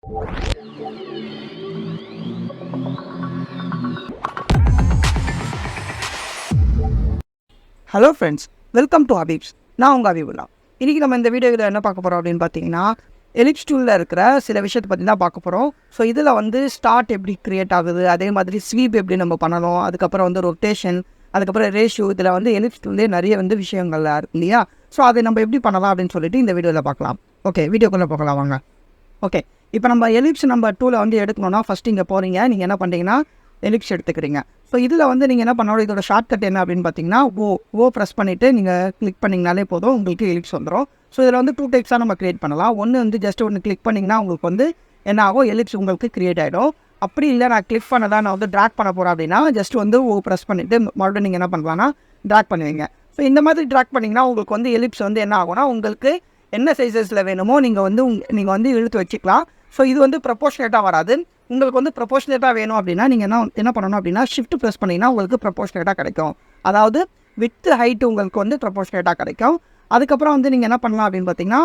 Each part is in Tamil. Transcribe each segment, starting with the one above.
Hello friends, welcome to Abeebs. நான் உங்கள் அபீபுல்லா. இன்றைக்கி நம்ம இந்த வீடியோவில் என்ன பார்க்க போகிறோம் அப்படின்னு பார்த்தீங்கன்னா, எலிப்ஸ் டூலில் இருக்கிற சில விஷயத்தை பற்றி தான் பார்க்க போகிறோம். ஸோ இதில் வந்து ஸ்டார்ட் எப்படி க்ரியேட் ஆகுது, அதே மாதிரி ஸ்வீப் எப்படி நம்ம பண்ணணும், அதுக்கப்புறம் வந்து ரொட்டேஷன், அதுக்கப்புறம் ரேஷியோ, இதில் வந்து எலிப்ஸ் டூல்லே நிறைய வந்து விஷயங்கள்லாம் இருக்கு இல்லையா? ஸோ அதை நம்ம எப்படி பண்ணலாம் அப்படின்னு சொல்லிட்டு இந்த வீடியோவில் பார்க்கலாம். ஓகே, வீடியோக்குள்ளே போகலாம் வாங்க. ஓகே, இப்போ நம்ம எலிப்ஸ் நம்ம டூலை வந்து எடுக்கணும்னா ஃபஸ்ட்டு இங்கே போகிறீங்க. நீங்கள் என்ன பண்ணுறீங்கன்னா எலிப்ஸ் எடுத்துக்கிறீங்க. ஸோ இதில் வந்து நீங்கள் என்ன பண்ணணும், இதோட ஷார்ட்கட் என்ன அப்படின்னு பார்த்தீங்கன்னா ஓ ப்ரெஸ் பண்ணிவிட்டு நீங்கள் கிளிக் பண்ணிங்கனாலே போதும், உங்களுக்கு எலிப்ஸ் வந்துடும். ஸோ இதில் வந்து 2 டைப்ஸாக நம்ம க்ரியேட் பண்ணலாம். ஒன்று வந்து ஜஸ்ட் ஒன்று கிளிக் பண்ணிங்கன்னா உங்களுக்கு வந்து என்ன ஆகும், எலிப்ஸ் உங்களுக்கு க்ரியேட் ஆகிடும். அப்படி இல்லை நான் கிளிக் பண்ணதான் நான் வந்து ட்ராக் பண்ண போகிறேன் அப்படின்னா ஜஸ்ட் வந்து ப்ரெஸ் பண்ணிவிட்டு மறுபடியும் நீங்கள் என்ன பண்ணலாம்னா ட்ராக் பண்ணுவீங்க. ஸோ இந்த மாதிரி ட்ராக் பண்ணிங்கன்னா உங்களுக்கு வந்து எலிப்ஸ் வந்து என்ன ஆகும்னா உங்களுக்கு என்ன சைஸஸில் வேணுமோ நீங்கள் வந்து இழுத்து வச்சுக்கலாம். ஸோ இது வந்து ப்ரொபோர்ஷனேட்டாக வராது. உங்களுக்கு வந்து ப்ரொபோர்ஷனேட்டாக வேணும் அப்படின்னா நீங்கள் என்ன பண்ணணும் அப்படின்னா ஷிஃப்ட் ப்ரெஸ் பண்ணிங்கன்னா உங்களுக்கு ப்ரொபோர்ஷனேட்டாக கிடைக்கும். அதாவது வித் ஹைட்டு உங்களுக்கு வந்து ப்ரொபோர்ஷனேட்டாக கிடைக்கும். அதுக்கப்புறம் வந்து நீங்கள் என்ன பண்ணலாம் அப்படின்னு பார்த்தீங்கன்னா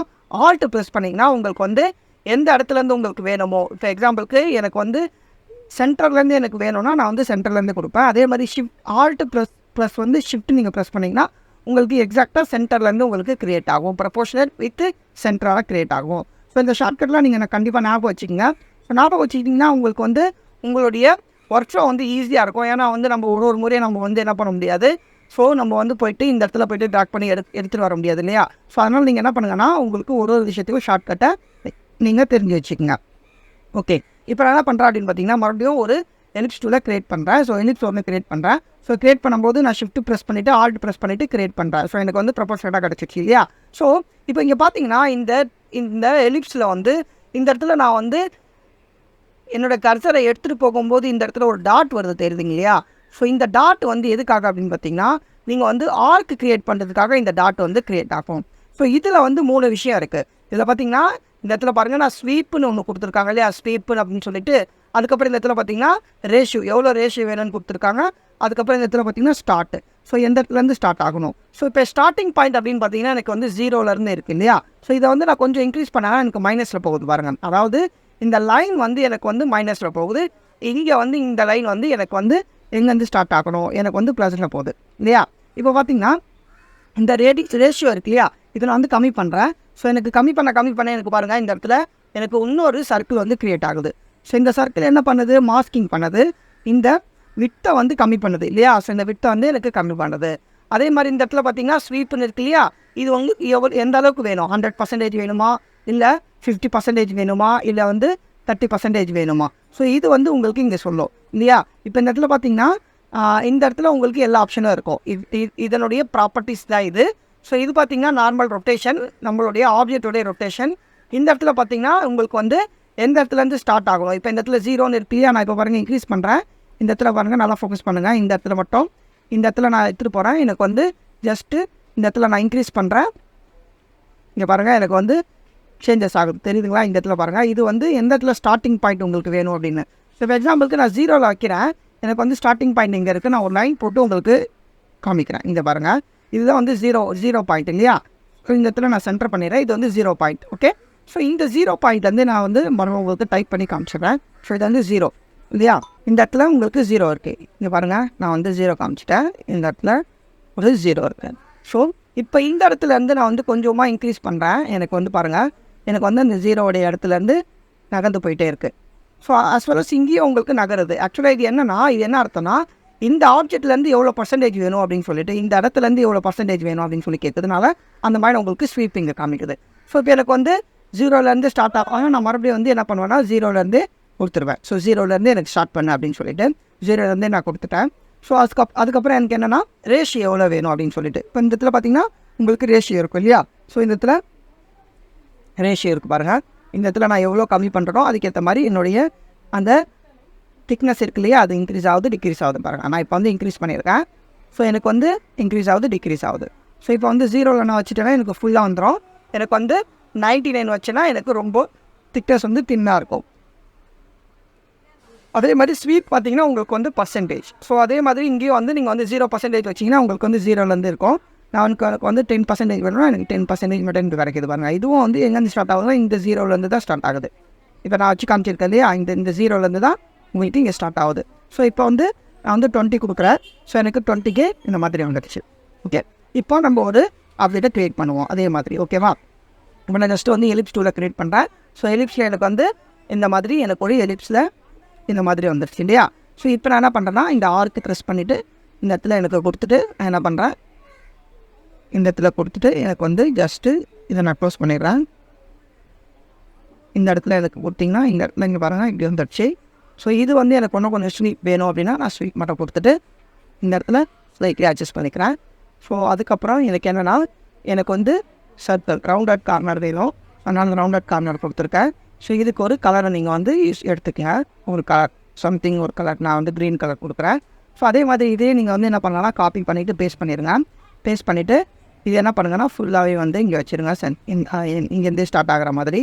ஆல்ட் ப்ரெஸ் பண்ணிங்கன்னா உங்களுக்கு வந்து எந்த இடத்துலேருந்து உங்களுக்கு வேணுமோ, இப்போ எக்ஸாம்பிளுக்கு எனக்கு வந்து சென்டர்லேருந்து எனக்கு வேணும்னா நான் வந்து சென்டர்லேருந்து கொடுப்பேன். அதே மாதிரி ஆல்ட் ப்ளஸ் வந்து ஷிஃப்ட் நீங்கள் ப்ரெஸ் பண்ணிங்கன்னா உங்களுக்கு எக்ஸாக்டாக சென்டர்லேருந்து உங்களுக்கு க்ரியேட் ஆகும். ப்ரொபோர்ஷனேட் வித் சென்டராக க்ரியேட் ஆகும். ஸோ இந்த ஷார்ட்கட்லாம் நீங்கள் கண்டிப்பாக ஞாபகம் வச்சுக்கோங்க. ஸோ ஞாபகம் வச்சுக்கிட்டிங்கன்னா உங்களுக்கு வந்து உங்களுடைய ஒர்க் ஃப்ளோ வந்து ஈஸியாக இருக்கும். ஏன்னா வந்து நம்ம ஒரு முறையை நம்ம வந்து என்ன பண்ண முடியாது. ஸோ நம்ம வந்து போய்ட்டு இந்த இடத்துல போய்ட்டு ட்ராக் பண்ணி எடுத்துகிட்டு வர முடியாது இல்லையா? ஸோ அதனால் நீங்கள் என்ன பண்ணுங்கன்னா உங்களுக்கு ஒரு விஷயத்துக்கும் ஷார்ட்கட்டை நீங்கள் தெரிஞ்சு வச்சுக்கோங்க. ஓகே, இப்போ நான் என்ன பண்ணுறேன் அப்படின்னு பார்த்தீங்கன்னா மறுபடியும் ஒரு எலிப்ஸ் டூலை க்ரியேட் பண்ணுறேன். ஸோ எலிப்ஸ் ஒன்று க்ரியேட் பண்ணுறேன். ஸோ க்ரியேட் பண்ணும்போது நான் ஷிஃப்ட் ப்ரெஸ் பண்ணிவிட்டு ஆல்ட் ப்ரெஸ் பண்ணிவிட்டு க்ரியேட் பண்ணுறேன். ஸோ எனக்கு வந்து ப்ரொபோர்ஷனேட்டாக கிடச்சிச்சு இல்லையா? ஸோ இப்போ இங்கே பார்த்தீங்கன்னா இந்த எலிப்ஸில் வந்து இந்த இடத்துல நான் வந்து என்னோடய கர்சரை எடுத்துகிட்டு போகும்போது இந்த இடத்துல ஒரு டாட் வருது தெரியுதுங்க இல்லையா? ஸோ இந்த டாட் வந்து எதுக்காக அப்படின்னு பார்த்தீங்கன்னா நீங்கள் வந்து ஆர்க் க்ரியேட் பண்ணுறதுக்காக இந்த டாட் வந்து க்ரியேட் ஆகும். ஸோ இதில் வந்து 3 விஷயம் இருக்குது. இதில் பார்த்தீங்கன்னா இந்த இடத்துல பாருங்கள், நான் ஸ்வீப்புன்னு ஒன்று கொடுத்துருக்காங்க இல்லையா? ஸ்வீப்புன்னு அப்படின்னு சொல்லிட்டு அதுக்கப்புறம் இந்த இடத்துல பார்த்தீங்கன்னா ரேஷியோ, எவ்வளோ ரேஷியோ வேணும்னு கொடுத்துருக்காங்க. அதுக்கப்புறம் இந்த இடத்துல பார்த்தீங்கன்னா ஸ்டார்ட். ஸோ எந்த இடத்துலேருந்து ஸ்டார்ட் ஆகணும். ஸோ இப்போ ஸ்டார்டிங் பாயிண்ட் அப்படின்னு பார்த்தீங்கன்னா எனக்கு வந்து 0லேருந்து இருக்குது இல்லையா? ஸோ இதை வந்து நான் கொஞ்சம் இன்க்ரீஸ் பண்ணால் எனக்கு மைனஸில் போகுது பாருங்கள். அதாவது இந்த லைன் வந்து எனக்கு வந்து மைனஸில் போகுது. இங்கே வந்து இந்த லைன் வந்து எனக்கு வந்து எங்கேருந்து ஸ்டார்ட் ஆகணும், எனக்கு வந்து ப்ளஸில் போகுது இல்லையா? இப்போ பார்த்தீங்கன்னா இந்த ரேஷியோ இருக்கு இல்லையா, இதை நான் வந்து கம்மி பண்ணுறேன். ஸோ எனக்கு கம்மி பண்ண எனக்கு பாருங்கள் இந்த இடத்துல எனக்கு இன்னொரு சர்க்கிள் வந்து க்ரியேட் ஆகுது. ஸோ இந்த சர்க்கிள் என்ன பண்ணுது, மாஸ்கிங் பண்ணுது, இந்த விட்டை வந்து கம்மி பண்ணுது இல்லையா? ஸோ இந்த விட்டை வந்து எனக்கு கம்மி பண்ணுது. அதே மாதிரி இந்த இடத்துல பார்த்தீங்கன்னா ஸ்வீப்னு இருக்கு இல்லையா, இது வந்து எந்த அளவுக்கு வேணும், 100% வேணுமா, இல்லை 50% வேணுமா, இல்லை வந்து 30% வேணுமா? ஸோ இது வந்து உங்களுக்கு இங்கே சொல்லும் இல்லையா? இப்போ இந்த இடத்துல பார்த்தீங்கன்னா இந்த இடத்துல உங்களுக்கு எல்லா ஆப்ஷனும் இருக்கும். இதனுடைய ப்ராப்பர்ட்டிஸ் தான் இது. ஸோ இது பார்த்தீங்கன்னா நார்மல் ரொட்டேஷன், நம்மளுடைய ஆப்ஜெக்டோடைய ரொட்டேஷன். இந்த இடத்துல பார்த்தீங்கன்னா உங்களுக்கு வந்து எந்த இடத்துலேருந்து ஸ்டார்ட் ஆகணும். இப்போ இந்த இடத்துல 0ன்னு இருக்கு இல்லையா, நான் இப்போ பாருங்கள் இன்க்ரீஸ் பண்ணுறேன். இந்த இடத்துல பாருங்கள், நல்லா ஃபோக்கஸ் பண்ணுங்கள். இந்த இடத்துல மட்டும் இந்த இடத்துல நான் எடுத்துகிட்டு போகிறேன். எனக்கு வந்து ஜஸ்ட்டு இந்த இடத்துல நான் இன்க்ரீஸ் பண்ணுறேன். இங்கே பாருங்கள் எனக்கு வந்து சேஞ்சஸ் ஆகுது தெரியுதுங்களா? இந்த இடத்துல பாருங்கள், இது வந்து எந்த இடத்துல ஸ்டார்டிங் பாயிண்ட் உங்களுக்கு வேணும் அப்படின்னு. ஸோ இப்போ எக்ஸாம்பிளுக்கு நான் 0ல் வைக்கிறேன். எனக்கு வந்து ஸ்டார்டிங் பாயிண்ட் இங்கே இருக்குது. நான் ஒரு லைன் போட்டு உங்களுக்கு காமிக்கிறேன். இங்கே பாருங்கள், இதுதான் வந்து ஜீரோ பாயிண்ட் இல்லையா? ஸோ இந்த இடத்துல நான் சென்டர் பண்ணிடுறேன். இது வந்து 0 பாயிண்ட். ஓகே, ஸோ இந்த 0 பாயிண்ட் வந்து நான் வந்து மறுபடியும் உங்களுக்கு டைப் பண்ணி காமிச்சிடுறேன். ஸோ இது வந்து 0 இல்லையா? இந்த இடத்துல உங்களுக்கு 0 இருக்குது. இங்கே பாருங்கள், நான் வந்து 0 காமிச்சிட்டேன். இந்த இடத்துல ஒரு 0 இருக்குது. ஸோ இப்போ இந்த இடத்துலேருந்து நான் வந்து கொஞ்சமாக இன்க்ரீஸ் பண்ணுறேன். எனக்கு வந்து பாருங்கள், எனக்கு வந்து அந்த 0டைய இடத்துலேருந்து நகர்ந்து போயிட்டே இருக்குது. ஸோ அஸ் வெல் அஸ் இங்கேயும் உங்களுக்கு நகருது. ஆக்சுவலாக இது என்ன அர்த்தம்னா இந்த ஆப்ஜெக்ட்லேருந்து எவ்வளோ பர்சன்டேஜ் வேணும் அப்படின்னு சொல்லிட்டு இந்த இடத்துலேருந்து எவ்வளோ பர்சன்டேஜ் வேணும் அப்படின்னு சொல்லி கேட்குறதுனால அந்த மாதிரி உங்களுக்கு ஸ்வீப்பிங்கை காமிக்குது. ஸோ இப்போ எனக்கு வந்து 0லேருந்து ஸ்டார்ட் ஆகும். நான் மறுபடியும் வந்து என்ன பண்ணுவேன்னா 0லேருந்து கொடுத்துருவேன். ஸோ 0லேருந்து எனக்கு ஸ்டார்ட் பண்ணு அப்படின்னு சொல்லிட்டு 0லேருந்தே நான் கொடுத்துட்டேன். ஸோ அதுக்கப்புறம் எனக்கு என்னென்னா ரேஷியோ எவ்வளோ வேணும் அப்படின்னு சொல்லிட்டு இப்போ இந்த இடத்துல பார்த்தீங்கன்னா உங்களுக்கு ரேஷியோ இருக்கும் இல்லையா? ஸோ இந்த இடத்துல ரேஷியோ இருக்குது பாருங்கள். இந்த இடத்துல நான் எவ்வளோ கம்மி பண்ணுறனோ அதுக்கேற்ற மாதிரி என்னுடைய அந்த திக்னஸ் இருக்கு இல்லையா, அது இன்க்ரீஸ் ஆகுது டிக்ரீஸ் ஆகுது பாருங்கள். நான் இப்போ வந்து இன்க்ரீஸ் பண்ணியிருக்கேன். ஸோ எனக்கு வந்து இன்க்ரீஸ் ஆகுது டிக்ரீஸ் ஆகுது. ஸோ இப்போ வந்து 0ல் நான் வச்சுட்டேன்னா எனக்கு ஃபுல்லாக வந்துடும். எனக்கு வந்து 99 வச்சுன்னா எனக்கு ரொம்ப திக்னஸ் வந்து தின்னாக இருக்கும். அதே மாதிரி ஸ்வீப் பார்த்தீங்கன்னா உங்களுக்கு வந்து பர்சன்டேஜ். ஸோ அதே மாதிரி இங்கேயும் வந்து நீங்கள் வந்து 0% வச்சிங்கன்னா உங்களுக்கு வந்து 0லேருந்து இருக்கும். நான் எனக்கு வந்து 10% வேணும்னா எனக்கு 10% மட்டும் எனக்கு கிடைக்கிது பாருங்கள். இதுவும் வந்து எங்கேருந்து ஸ்டார்ட் ஆகுதுன்னா இந்த 0லேருந்து தான் ஸ்டார்ட் ஆகுது. இப்போ நான் வச்சு காமிச்சிருக்கேன் இல்லையா, இந்த ஜீரோலேருந்து தான் உங்களுக்கு இங்கே ஸ்டார்ட் ஆகுது. ஸோ இப்போ வந்து நான் வந்து 20 கொடுக்குறேன். ஸோ எனக்கு 20K இந்த மாதிரி வந்துடுச்சு. ஓகே, இப்போ நம்ம ஒரு அப்டேட்டை க்ரியேட் பண்ணுவோம் அதே மாதிரி. ஓகேவா, இப்போ நான் ஜஸ்ட்டு வந்து எலிப்ஸ் டூவில் க்ரியேட் பண்ணுறேன். ஸோ எலிப்ஸில் எனக்கு வந்து இந்த மாதிரி எனக்கு ஒரு எலிப்ஸில் இந்த மாதிரி வந்துடுச்சு இல்லையா. ஸோ இப்போ நான் என்ன பண்ணுறேன்னா இந்த ஆர்க்கு ப்ரெஸ் பண்ணிவிட்டு இந்த இடத்துல எனக்கு கொடுத்துட்டு நான் என்ன பண்ணுறேன், இந்த இடத்துல கொடுத்துட்டு எனக்கு வந்து ஜஸ்ட்டு இதை நான் க்ளோஸ் பண்ணிடுறேன். இந்த இடத்துல எனக்கு கொடுத்திங்கன்னா இந்த இடத்துல இங்கே பாருங்கள் இப்படி வந்துடுச்சு. ஸோ இது வந்து எனக்கு இன்னும் கொஞ்சம் ஸ்வீட் வேணும் அப்படின்னா நான் ஸ்வீட் மட்டும் கொடுத்துட்டு இந்த இடத்துல ஸ்லைட்லி அட்ஜஸ்ட் பண்ணிக்கிறேன். ஸோ அதுக்கப்புறம் எனக்கு என்னென்னா எனக்கு வந்து சர்க்கிள் ரவுண்டட் கார்னர் வேணும். அதனால் அந்த ரவுண்டட் கார்னர் கொடுத்துருக்கேன். ஸோ இதுக்கு ஒரு கலரை நீங்கள் வந்து எடுத்துக்கங்க. ஒரு கலர் சம்திங் ஒரு கலர் நான் வந்து க்ரீன் கலர் கொடுக்குறேன். ஸோ அதே மாதிரி இதே நீங்கள் வந்து என்ன பண்ணலாம்னா காப்பி பண்ணிவிட்டு பேஸ்ட் பண்ணிடுங்க. பேஸ்ட் பண்ணிவிட்டு இது என்ன பண்ணுங்கன்னா ஃபுல்லாகவே வந்து இங்கே வச்சுருங்க. இங்கேருந்தே ஸ்டார்ட் ஆகிற மாதிரி.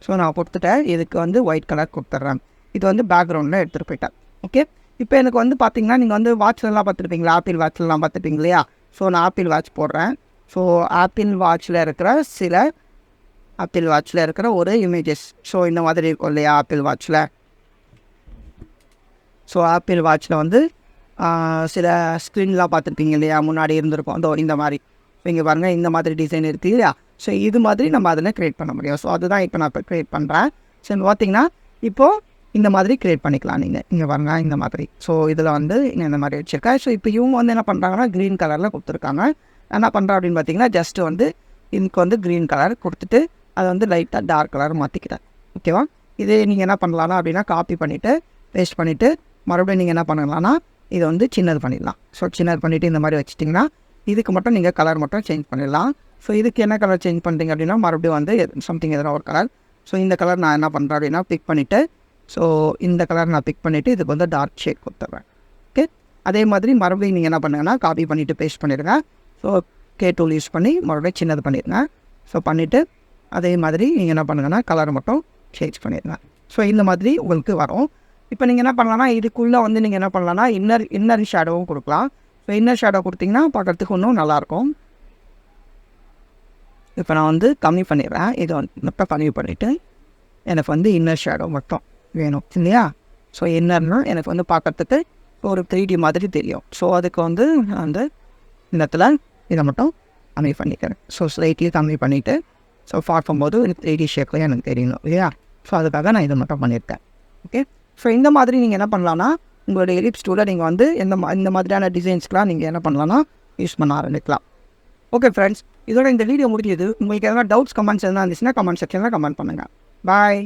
ஸோ நான் கொடுத்துட்டேன். இதுக்கு வந்து ஒயிட் கலர் கொடுத்துட்றேன். இது வந்து பேக்ரவுண்டில் எடுத்துகிட்டு போயிட்டேன். ஓகே, இப்போ எனக்கு வந்து பார்த்திங்கன்னா நீங்கள் வந்து வாட்ச்லலாம் பார்த்துருப்பீங்களா, ஆப்பிள் வாட்ச்லாம் பார்த்துருப்பீங்க இல்லையா. ஸோ நான் ஆப்பிள் வாட்ச் போடுறேன். ஸோ ஆப்பிள் வாட்சில் இருக்கிற ஒரு இமேஜஸ் ஸோ இந்த மாதிரி இருக்கும் இல்லையா ஆப்பிள் வாட்சில். ஸோ ஆப்பிள் வாட்சில் வந்து சில ஸ்க்ரீன்லாம் பார்த்துருப்பீங்க இல்லையா, முன்னாடி இருந்திருக்கும் அதோ இந்த மாதிரி. ஸோ இங்கே பாருங்கள் இந்த மாதிரி டிசைன் இருக்குது இல்லையா. ஸோ இது மாதிரி நம்ம அதில் க்ரியேட் பண்ண முடியும். ஸோ அதுதான் இப்போ நான் இப்போ க்ரியேட் பண்ணுறேன். ஸோ பார்த்திங்கன்னா இப்போது இந்த மாதிரி க்ரியேட் பண்ணிக்கலாம் நீங்கள். இங்கே பாருங்கள் இந்த மாதிரி. ஸோ இதில் வந்து இங்கே இந்த மாதிரி வச்சுருக்கேன். ஸோ இப்போ இவங்க வந்து என்ன பண்ணுறாங்கன்னா க்ரீன் கலரில் கொடுத்துருக்காங்க. என்ன பண்ணுறேன் அப்படின்னு பார்த்தீங்கன்னா ஜஸ்ட்டு வந்து இதுக்கு வந்து க்ரீன் கலர் கொடுத்துட்டு அதை வந்து லைட்டாக டார்க் கலர் மாற்றிக்கிறேன். ஓகேவா, இதே நீங்கள் என்ன பண்ணலாம்னா அப்படின்னா காப்பி பண்ணிவிட்டு பேஸ்ட் பண்ணிவிட்டு மறுபடியும் நீங்கள் என்ன பண்ணலாம்னா இதை வந்து சின்னது பண்ணிடலாம். ஸோ சின்னது பண்ணிவிட்டு இந்த மாதிரி வச்சிட்டிங்கன்னா இதுக்கு மட்டும் நீங்கள் கலர் மட்டும் சேஞ்ச் பண்ணிடலாம். ஸோ இதுக்கு என்ன கலர் சேஞ்ச் பண்ணுறீங்க அப்படின்னா மறுபடியும் வந்து சம்திங் எதனா ஒரு கலர். ஸோ இந்த கலர் நான் என்ன பண்ணுறேன் அப்படின்னா பிக் பண்ணிவிட்டு ஸோ இந்த கலர் நான் பிக் பண்ணிவிட்டு இதுக்கு வந்து டார்க் ஷேட் கொடுத்துட்றேன். ஓகே, அதே மாதிரி மறுபடியும் நீங்கள் என்ன பண்ணுங்கன்னா காப்பி பண்ணிவிட்டு பேஸ்ட் பண்ணிடுங்க. ஸோ K டூல் யூஸ் பண்ணி மறுபடியும் சின்னது பண்ணிடுங்க. ஸோ பண்ணிவிட்டு அதே மாதிரி நீங்கள் என்ன பண்ணுங்கன்னா கலர் மட்டும் சேஞ்ச் பண்ணிடுங்க. ஸோ இந்த மாதிரி உங்களுக்கு வரும். இப்போ நீங்கள் என்ன பண்ணலாம்னா இதுக்குள்ளே வந்து நீங்கள் என்ன பண்ணலாம்னா இன்னர் ஷேடோவும் கொடுக்கலாம். ஸோ இன்னர் ஷேடோ கொடுத்திங்கன்னா பார்க்குறதுக்கு இன்னும் நல்லாயிருக்கும். இப்போ நான் வந்து கம்மி பண்ணிடுறேன். இதை வந்து மட்டும் கம்மி பண்ணிவிட்டு எனக்கு வந்து இன்னர் ஷேடோ மட்டும் வேணும் இல்லையா. ஸோ இன்னர்னா எனக்கு வந்து பார்க்குறதுக்கு ஒரு 3D மாதிரி தெரியும். ஸோ அதுக்கு வந்து நான் வந்து இந்த இடத்துல இதை மட்டும் கம்மி பண்ணிக்கிறேன். ஸோ ஸ்லைட்லி கம்மி பண்ணிவிட்டு ஸோ பார்க்கும்போது எனக்கு 3D ஷேப்லேயே எனக்கு தெரியணும் இல்லையா. ஸோ அதுக்காக நான் இதை மட்டும் பண்ணியிருக்கேன். ஓகே, ஸோ இந்த மாதிரி நீங்கள் என்ன பண்ணலான்னா உங்களுடைய எலிப்ஸ் டூலில் நீங்கள் வந்து இந்த மாதிரியான டிசைன்ஸ்க்கெலாம் நீங்கள் என்ன பண்ணலான்னா யூஸ் பண்ண ஆரம்பிக்கலாம். ஓகே ஃப்ரெண்ட்ஸ், இதோட இந்த வீடியோ முடிஞ்சது. உங்களுக்கு எதனா டவுட்ஸ் கமெண்ட்ஸ் எதனா இருந்துச்சுன்னா கமெண்ட் செக்ஷனில் கமெண்ட் பண்ணுங்கள். பாய்.